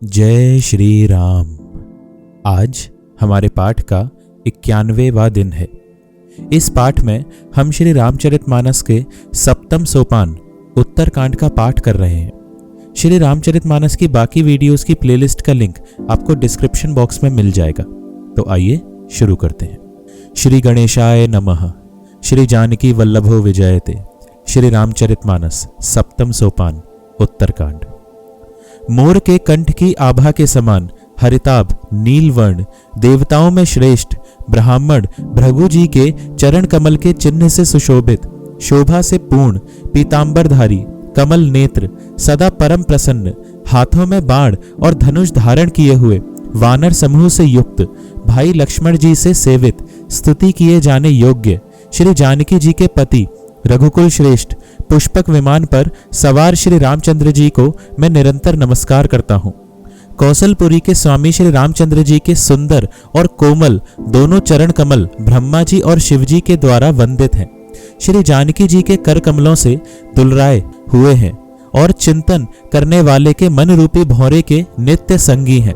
जय श्री राम। आज हमारे पाठ का 91वां दिन है। इस पाठ में हम श्री रामचरितमानस के सप्तम सोपान उत्तरकांड का पाठ कर रहे हैं। श्री रामचरितमानस की बाकी वीडियोस की प्लेलिस्ट का लिंक आपको डिस्क्रिप्शन बॉक्स में मिल जाएगा। तो आइए शुरू करते हैं। श्री गणेशाय नमः। श्री जानकी वल्लभो विजयते। श्री रामचरितमानस सप्तम सोपान उत्तरकांड। मोर के कंठ की आभा के समान हरिताभ नीलवर्ण, देवताओं में श्रेष्ठ ब्राह्मण भृगु जी के चरण कमल के चिन्ह से सुशोभित, शोभा से पूर्ण, पीतांबरधारी, कमल नेत्र, सदा परम प्रसन्न, हाथों में बाण और धनुष धारण किए हुए, वानर समूह से युक्त, भाई लक्ष्मण जी से सेवित, स्तुति किए जाने योग्य श्री जानकी जी के पति, रघुकुल श्रेष्ठ, पुष्पक विमान पर सवार श्री रामचंद्र जी को मैं निरंतर नमस्कार करता हूँ। कौशलपुरी के स्वामी श्री रामचंद्र जी के सुंदर और कोमल दोनों चरण कमल ब्रह्मा जी और शिव जी के द्वारा वंदित हैं। श्री जानकी जी के कर कमलों से दुलराए हुए हैं और चिंतन करने वाले के मन रूपी भौरे के नित्य संगी हैं।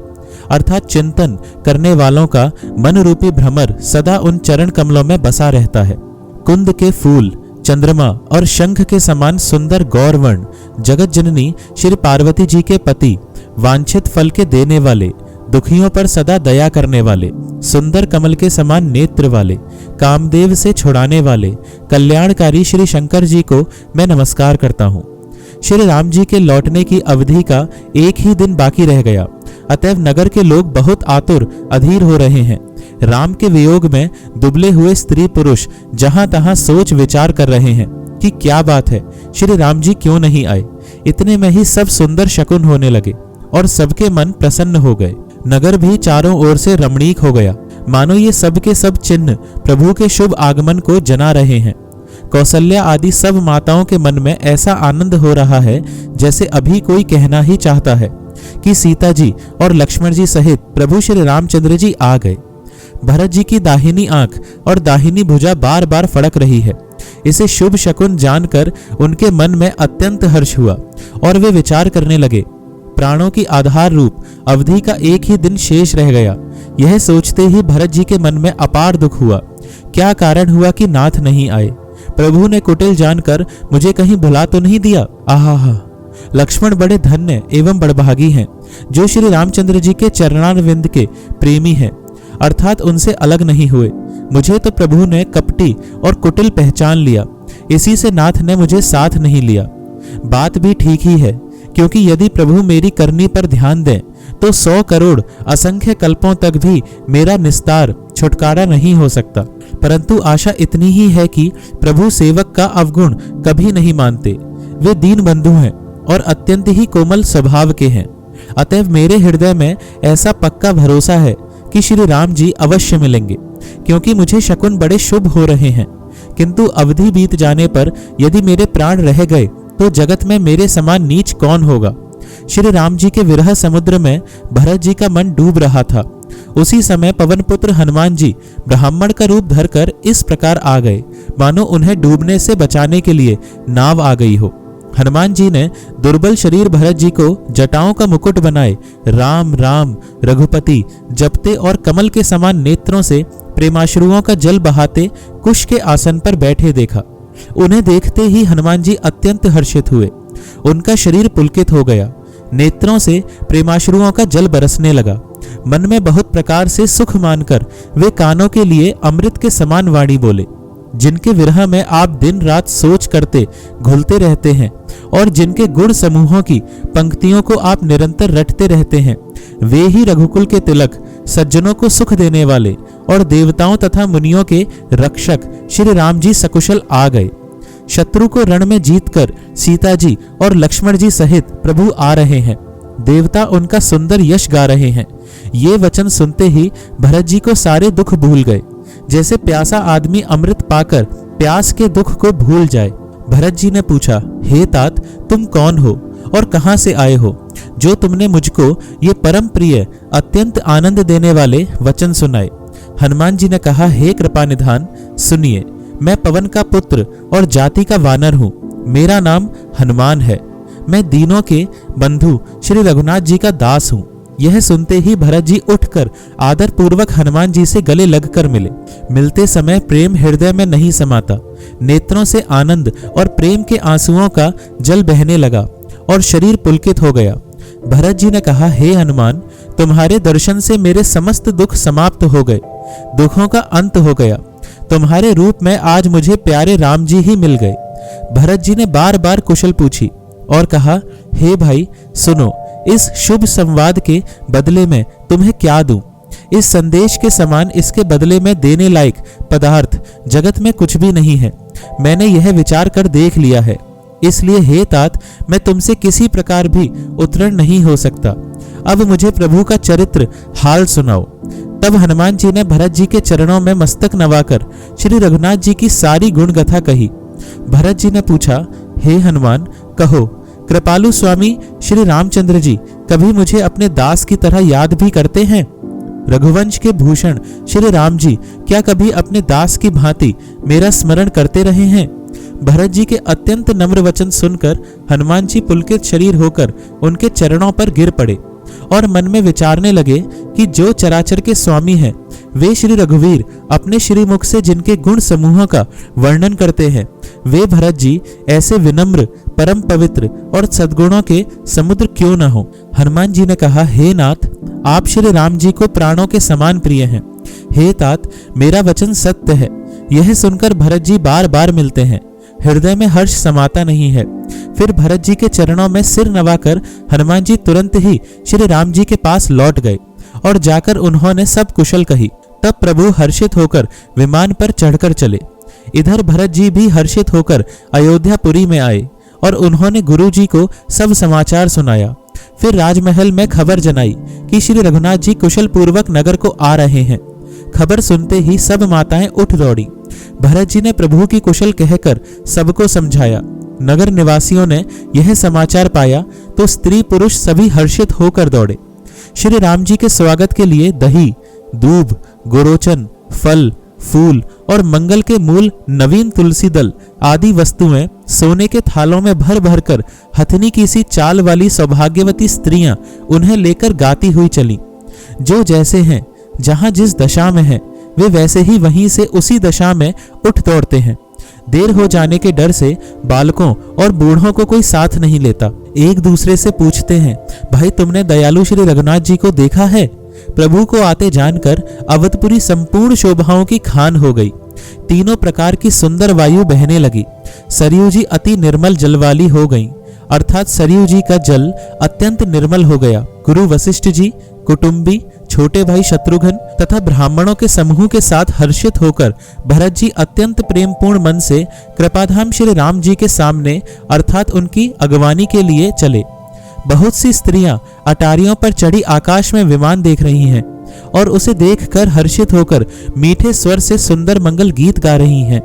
अर्थात चिंतन करने वालों का मन रूपी भ्रमर सदा उन चरण कमलों में बसा रहता है। कुंद के फूल, चंद्रमा और शंख के समान सुंदर गौरवर्ण जगत जननी श्री पार्वती जी के पति, वांछित फल के देने वाले, दुखियों पर सदा दया करने वाले, सुंदर कमल के समान नेत्र वाले, कामदेव से छुड़ाने वाले, कल्याणकारी श्री शंकर जी को मैं नमस्कार करता हूँ। श्री राम जी के लौटने की अवधि का एक ही दिन बाकी रह गया, अतएव नगर के लोग बहुत आतुर अधीर हो रहे हैं। राम के वियोग में दुबले हुए स्त्री पुरुष जहां तहां सोच विचार कर रहे हैं कि क्या बात है, श्री राम जी क्यों नहीं आए। इतने में ही सब सुंदर शकुन होने लगे और सबके मन प्रसन्न हो गए। नगर भी चारों ओर से रमणीक हो गया, मानो ये सब के सब चिन्ह प्रभु के शुभ आगमन को जना रहे हैं। कौशल्या आदि सब माताओं के मन में ऐसा आनंद हो रहा है जैसे अभी कोई कहना ही चाहता है कि सीता जी और लक्ष्मण जी सहित प्रभु श्री रामचंद्र जी आ गए। भरत जी की दाहिनी आंख और दाहिनी भुजा बार बार फड़क रही है। इसे शुभ शकुन जानकर उनके मन में अत्यंत हर्ष हुआ और वे विचार करने लगे, प्राणों की आधार रूप अवधि का एक ही दिन शेष रह गया। यह सोचते ही भरत जी के मन में अपार दुख हुआ। क्या कारण हुआ कि नाथ नहीं आए? प्रभु ने कुटिल जानकर मुझे कहीं भुला तो नहीं दिया? आहा, लक्ष्मण बड़े धन्य एवं बड़भागी हैं जो श्री रामचंद्र जी के चरणारविंद के प्रेमी हैं, अर्थात उनसे अलग नहीं हुए। मुझे तो प्रभु ने कपटी और कुटिल पहचान लिया, इसी से नाथ ने मुझे साथ नहीं लिया। बात भी ठीक ही है, क्योंकि यदि प्रभु मेरी करनी पर ध्यान दें तो 100 करोड़ असंख्य कल्पों तक भी मेरा निस्तार छुटकारा नहीं हो सकता। परंतु आशा इतनी ही है कि प्रभु सेवक का अवगुण कभी नहीं मानते। वे दीन बंधु हैं और अत्यंत ही कोमल स्वभाव के हैं। अतएव मेरे हृदय में ऐसा पक्का भरोसा है कि श्री राम जी अवश्य मिलेंगे, क्योंकि मुझे शकुन बड़े शुभ हो रहे हैं। किंतु अवधि बीत जाने पर यदि मेरे प्राण रह गए तो जगत में मेरे समान नीच कौन होगा। श्री राम जी के विरह समुद्र में भरत जी का मन डूब रहा था। उसी समय पवन पुत्र हनुमान जी ब्राह्मण का रूप धरकर इस प्रकार आ गए, मानो उन्हें डूबने से बचाने के लिए नाव आ गई हो। हनुमान जी ने दुर्बल शरीर भरत जी को जटाओं का मुकुट बनाए राम राम रघुपति जपते और कमल के समान नेत्रों से प्रेमाश्रुओं का जल बहाते कुश के आसन पर बैठे देखा। उन्हें देखते ही हनुमान जी अत्यंत हर्षित हुए। उनका शरीर पुलकित हो गया, नेत्रों से प्रेमाश्रुओं का जल बरसने लगा। मन में बहुत प्रकार से सुख मानकर वे कानों के लिए अमृत के समान वाणी बोले। जिनके विरह में आप दिन रात सोच करते घुलते रहते हैं और जिनके गुण समूहों की पंक्तियों को आप निरंतर रटते रहते हैं, वे ही रघुकुल के तिलक, सज्जनों को सुख देने वाले और देवताओं तथा मुनियों के रक्षक श्री राम जी सकुशल आ गए। शत्रु को रण में जीतकर सीता जी और लक्ष्मण जी सहित प्रभु आ रहे हैं। देवता उनका सुंदर यश गा रहे हैं। ये वचन सुनते ही भरत जी को सारे दुख भूल गए, जैसे प्यासा आदमी अमृत पाकर प्यास के दुख को भूल जाए। भरत जी ने पूछा, हे तात, तुम कौन हो और कहां से आए हो, जो तुमने मुझको ये परम प्रिय अत्यंत आनंद देने वाले वचन सुनाए। हनुमान जी ने कहा, हे कृपा निधान, सुनिए, मैं पवन का पुत्र और जाति का वानर हूँ। मेरा नाम हनुमान है। मैं दीनों के बंधु श्री रघुनाथ जी का दास हूँ। यह सुनते ही भरत जी उठकर आदर पूर्वक हनुमान जी से गले लगकर मिले। मिलते समय प्रेम हृदय में नहीं समाता, नेत्रों से आनंद और प्रेम के आंसुओं का जल बहने लगा और शरीर पुलकित हो गया। भरत जी ने कहा, हे हनुमान, तुम्हारे दर्शन से मेरे समस्त दुख समाप्त हो गए, दुखों का अंत हो गया। तुम्हारे रूप में आज मुझे प्यारे राम जी ही मिल गए। भरत जी ने बार बार कुशल पूछी और कहा, हे भाई सुनो, इस शुभ संवाद के बदले में तुम्हें क्या दूं? इस संदेश के समान इसके बदले में देने लायक पदार्थ जगत में कुछ भी नहीं है। मैंने यह विचार कर देख लिया है, इसलिए हे तात, मैं तुमसे किसी प्रकार भी उत्तीर्ण नहीं हो सकता। अब मुझे प्रभु का चरित्र हाल सुनाओ। तब हनुमान जी ने भरत जी के चरणों में मस्तक नवाकर श्री रघुनाथ जी की सारी गुण गाथा कही। भरत जी ने पूछा, हे हनुमान, कहो, कृपालु स्वामी श्री रामचंद्र जी कभी मुझे अपने दास की तरह याद भी करते हैं? रघुवंश के भूषण श्री राम जी क्या कभी अपने दास की भांति मेरा स्मरण करते रहे हैं? भरत जी के अत्यंत नम्र वचन सुनकर हनुमान जी पुलकित शरीर होकर उनके चरणों पर गिर पड़े और मन में विचारने लगे कि जो चराचर के स्वामी हैं, वे श्री रघुवीर अपने श्रीमुख से जिनके गुण समूहों का वर्णन करते हैं, वे भरत जी ऐसे विनम्र, परम पवित्र और सद्गुणों के समुद्र क्यों न हो? हनुमान जी ने कहा, हे नाथ, आप श्री राम जी को प्राणों के समान प्रिय हैं। हे तात, मेरा वचन सत्य है। यह सुनकर भरत जी बार बार मिलते हैं, हृदय में हर्ष समाता नहीं है। फिर भरत जी के चरणों में सिर नवाकर हनुमान जी तुरंत ही श्री राम जी के पास लौट गए और जाकर उन्होंने सब कुशल कही। तब प्रभु हर्षित होकर विमान पर चढ़कर चले। इधर भरत जी भी हर्षित होकर अयोध्यापुरी में आए और उन्होंने गुरु जी को सब समाचार सुनाया। फिर राजमहल में खबर जनाई कि श्री रघुनाथ जी कुशल पूर्वक नगर को आ रहे हैं। खबर सुनते ही सब माताएं उठ दौड़ी। भरत जी ने प्रभु की कुशल कहकर सबको समझाया। नगर निवासियों ने यह समाचार पाया तो स्त्री पुरुष सभी हर्षित होकर दौड़े। श्री राम जी के स्वागत के लिए दही, दूब, गोरोचन, फल, फूल और मंगल के मूल, नवीन तुलसी दल आदि वस्तुएं सोने के थालों में भर भर कर हथनी की सी चाल वाली सौभाग्यवती स्त्रियां उन्हें लेकर गाती हुई चली। जो जैसे हैं, जहां जिस दशा में हैं, वे वैसे ही वहीं से उसी दशा में उठ दौड़ते हैं। देर हो जाने के डर से बालकों और बूढ़ों को कोई साथ नहीं लेता। एक दूसरे से पूछते हैं, भाई तुमने दयालु श्री रघुनाथ जी को देखा है? प्रभु को आते जानकर अवधपुरी संपूर्ण शोभाओं की खान हो गई। तीनों प्रकार की सुंदर वायु बहने लगी। सरयू जी अति निर्मल जल वाली हो गईं, अर्थात सरयू जी का जल अत्यंत निर्मल हो गया। गुरु वशिष्ठ जी, कुटुंबी, छोटे भाई शत्रुघ्न तथा ब्राह्मणों के समूह के साथ हर्षित होकर भरत जी अत्यंत प्रेमपूर्ण मन से कृपाधाम श्री राम जी के सामने अर्थात उनकी अगवानी के लिए चले। बहुत सी स्त्रियां अटारियों पर चढ़ी आकाश में विमान देख रही हैं और उसे देखकर हर्षित होकर मीठे स्वर से सुंदर मंगल गीत गा रही हैं।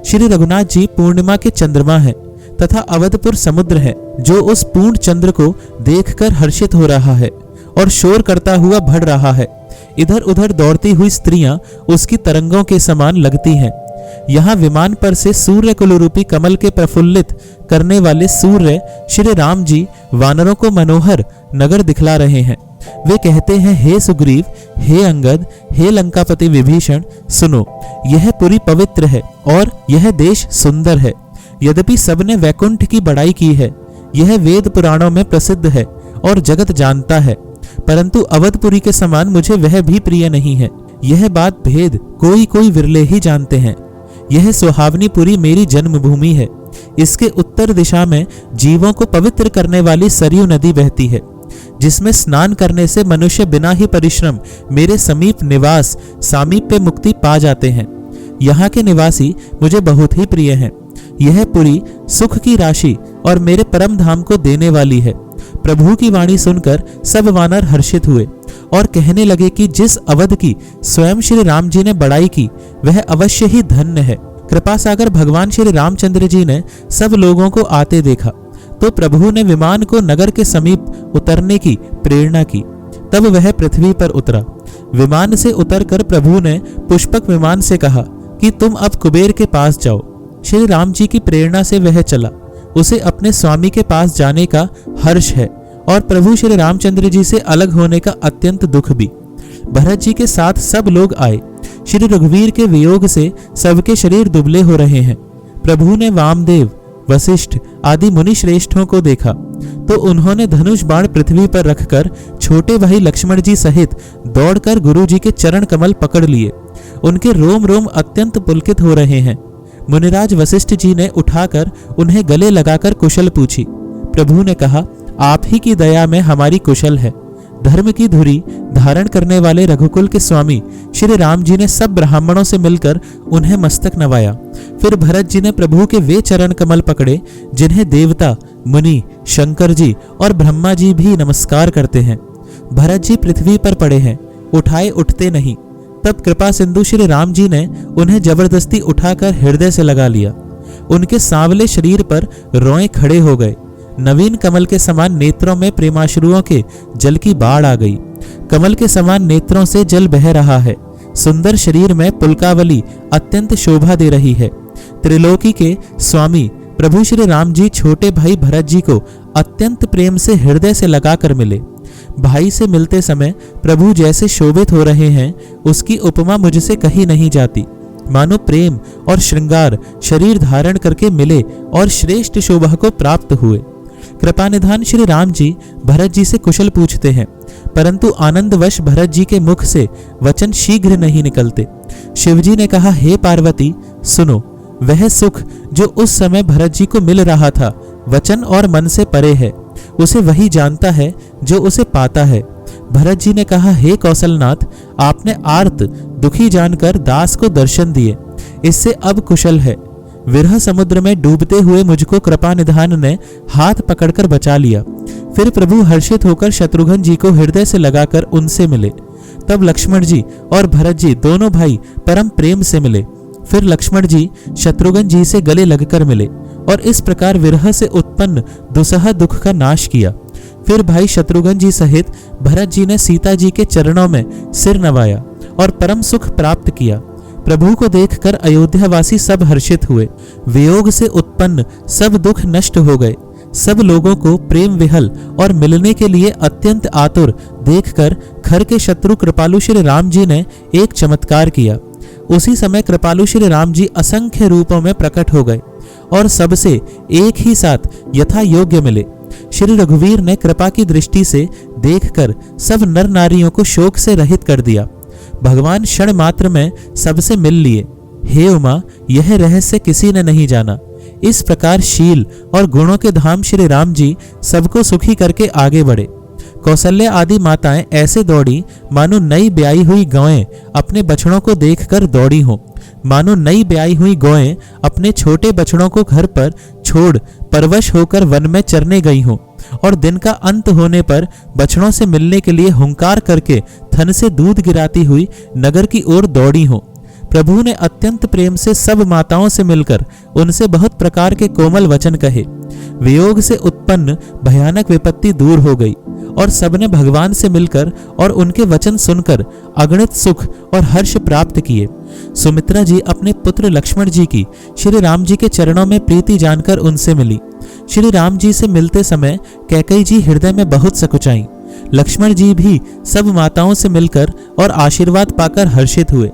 श्री रघुनाथ जी पूर्णिमा के चंद्रमा है तथा अवधपुर समुद्र है, जो उस पूर्ण चंद्र को देखकर हर्षित हो रहा है और शोर करता हुआ बढ़ रहा है। इधर उधर दौड़ती हुई स्त्रियां उसकी तरंगों के समान लगती हैं। यहाँ विमान पर से सूर्य कुल रूपी कमल के प्रफुल्लित करने वाले सूर्य श्री राम जी वानरों को मनोहर नगर दिखला रहे हैं। वे कहते हैं, हे सुग्रीव, हे अंगद, हे लंकापति विभीषण, सुनो, यह पुरी पवित्र है और यह देश सुंदर है। यद्यपि सबने वैकुंठ की बड़ाई की है, यह वेद पुराणों में प्रसिद्ध है और जगत जानता है, परंतु अवधपुरी के समान मुझे वह भी प्रिय नहीं है। यह बात भेद कोई कोई विरले ही जानते हैं। यह सुहावनी पुरी मेरी जन्मभूमि है। इसके उत्तर दिशा में जीवों को पवित्र करने वाली सरयू नदी बहती है, जिसमें स्नान करने से मनुष्य बिना ही परिश्रम मेरे समीप निवास सामीप्य मुक्ति पा जाते हैं। यहाँ के निवासी मुझे बहुत ही प्रिय हैं। यह पुरी सुख की राशि और मेरे परम धाम को देने वाली है। प्रभु की वाणी सुनकर सब वानर हर्षित हुए और कहने लगे कि जिस अवध की स्वयं श्री राम जी ने बड़ाई की, वह अवश्य ही धन्य है। कृपा सागर भगवान श्री रामचंद्र जी ने सब लोगों को आते देखा तो प्रभु ने विमान को नगर के समीप उतरने की प्रेरणा की। तब वह पृथ्वी पर उतरा। विमान से उतरकर प्रभु ने पुष्पक विमान से कहा कि तुम अब कुबेर के पास जाओ। श्री राम जी की प्रेरणा से वह चला। उसे अपने स्वामी के पास जाने का हर्ष है और प्रभु श्री रामचंद्र जी से अलग होने का अत्यंत दुख भी। भरत जी के साथ सब लोग आए। श्री रघुवीर के वियोग से सबके शरीर दुबले हो रहे हैं। प्रभु ने वामदेव, वशिष्ठ आदि मुनि श्रेष्ठों को देखा तो उन्होंने धनुष बाण पृथ्वी पर रखकर छोटे भाई लक्ष्मण जी सहित दौड़कर गुरु जी के चरण कमल पकड़ लिए। उनके रोम रोम अत्यंत पुलकित हो रहे हैं। मुनिराज वशिष्ठ जी ने उठाकर उन्हें गले लगाकर कुशल पूछी। प्रभु ने कहा, आप ही की दया में हमारी कुशल है। धर्म की धुरी धारण करने वाले रघुकुल के स्वामी श्री राम जी ने सब ब्राह्मणों से मिलकर उन्हें मस्तक नवाया। फिर भरत जी ने प्रभु के वे चरण कमल पकड़े जिन्हें देवता, मुनि, शंकर जी और ब्रह्मा जी भी नमस्कार करते हैं। भरत जी पृथ्वी पर पड़े हैं, उठाए उठते नहीं। तब कृपा सिंधु श्री राम जी ने उन्हें जबरदस्ती उठाकर हृदय से लगा लिया। उनके सांवले शरीर पर रोए खड़े हो गए। नवीन कमल के समान नेत्रों में प्रेमाश्रुओं के जल की बाढ़ आ गई। कमल के समान नेत्रों से जल बह रहा है। सुंदर शरीर में पुलकावली अत्यंत शोभा दे रही है। त्रिलोकी के स्वामी प्रभु श्री राम जी छोटे भाई भरत जी को अत्यंत प्रेम से हृदय से लगाकर मिले। भाई से मिलते समय प्रभु जैसे शोभित हो रहे हैं उसकी उपमा मुझसे कही नहीं जाती। मानो प्रेम और श्रृंगार शरीर धारण करके मिले और श्रेष्ठ शोभा को प्राप्त हुए। कृपा निधान श्री राम जी भरत जी से कुशल पूछते हैं, परंतु आनंदवश भरत जी के मुख से वचन शीघ्र नहीं निकलते। शिवजी ने कहा, हे पार्वती सुनो, वह सुख जो उस समय भरत जी को मिल रहा था वचन और मन से परे है। उसे वही जानता है जो उसे पाता है। भरत जी ने कहा, हे कौशलनाथ, आपने आर्त दुखी जानकर दास को दर्शन दिए, इससे अब कुशल है। विरह समुद्र में डूबते हुए मुझको कृपा निधान ने हाथ पकड़कर बचा लिया। फिर प्रभु हर्षित होकर शत्रुघ्न जी को हृदय से लगाकर उनसे मिले। तब लक्ष्मण जी और भरत जी दोनों भाई परम प्रेम से मिले। फिर लक्ष्मण जी शत्रुघ्न जी से गले लगकर मिले और इस प्रकार विरह से उत्पन्न दुसह दुख का नाश किया। फिर भाई शत्रुघ्न जी सहित भरत जी ने सीता जी के चरणों में सिर नवाया और परम सुख प्राप्त किया। प्रभु को देखकर अयोध्यावासी सब हर्षित हुए। वियोग से उत्पन्न सब दुख नष्ट हो गए। सब लोगों को प्रेम विहल और मिलने के लिए अत्यंत आतुर देखकर खर के शत्रु कृपालु श्री राम जी ने एक चमत्कार किया। उसी समय कृपालु श्री राम जी असंख्य रूपों में प्रकट हो गए और सबसे एक ही साथ यथा योग्य मिले। श्री रघुवीर ने कृपा की दृष्टि से देखकर सब नर नारियों को शोक से रहित कर दिया। भगवान क्षण मात्र में सबसे मिल लिए। हे उमा, यह रहस्य किसी ने नहीं जाना। इस प्रकार शील और गुणों के धाम श्री राम जी सबको सुखी करके आगे बढ़े। कौशल्या आदि माताएं ऐसे दौड़ी मानो नई ब्याई हुई गौएं अपने बछड़ों को देखकर दौड़ी हों। मानो नई ब्याई हुई गौएं अपने छोटे बछड़ों को घर पर छोड़ परवश होकर वन में चरने गई हों और दिन का अंत होने पर बछड़ों से मिलने के लिए हुंकार करके थन से दूध गिराती हुई नगर की ओर दौड़ी हों। प्रभु ने अत्यंत प्रेम से सब माताओं से मिलकर उनसे बहुत प्रकार के कोमल वचन कहे। वियोग से उत्पन्न भयानक विपत्ति दूर हो गई और सबने भगवान से मिलकर और उनके वचन सुनकर अगणित सुख और हर्ष प्राप्त किए। सुमित्रा जी अपने पुत्र लक्ष्मण जी की श्री राम जी के चरणों में प्रीति जानकर उनसे मिली। श्री राम जी से मिलते समय कैकेयी जी हृदय में बहुत सकुचाई। लक्ष्मण जी भी सब माताओं से मिलकर और आशीर्वाद पाकर हर्षित हुए।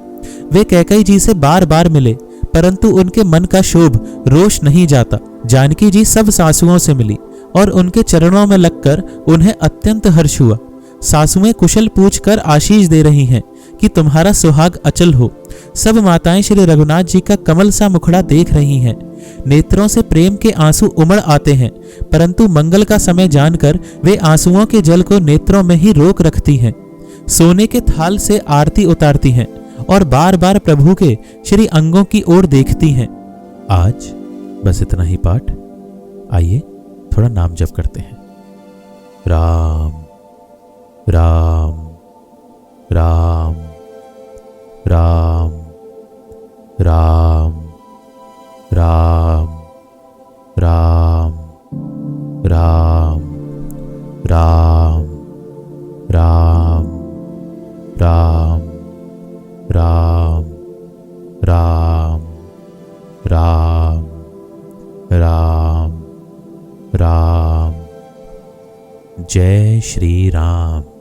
वे कैकेयी जी से बार बार मिले, परंतु उनके मन का शोभ रोष नहीं जाता। जानकी जी सब सासुओं से मिली और उनके चरणों में लगकर उन्हें अत्यंत हर्ष हुआ। सासुएं कुशल पूछकर आशीष दे रही हैं कि तुम्हारा सुहाग अचल हो। सब माताएं श्री रघुनाथ जी का कमल सा मुखड़ा देख रही हैं। नेत्रों से प्रेम के आंसू उमड़ आते हैं, परंतु मंगल का समय जानकर वे आंसुओं के जल को नेत्रों में ही रोक रखती हैं। सोने के थाल से आरती उतारती हैं और बार बार प्रभु के श्री अंगों की ओर देखती हैं। आज बस इतना ही पाठ। आइए थोड़ा नाम जप करते हैं। राम राम राम राम राम राम राम राम राम राम राम राम राम राम राम राम। जय श्री राम।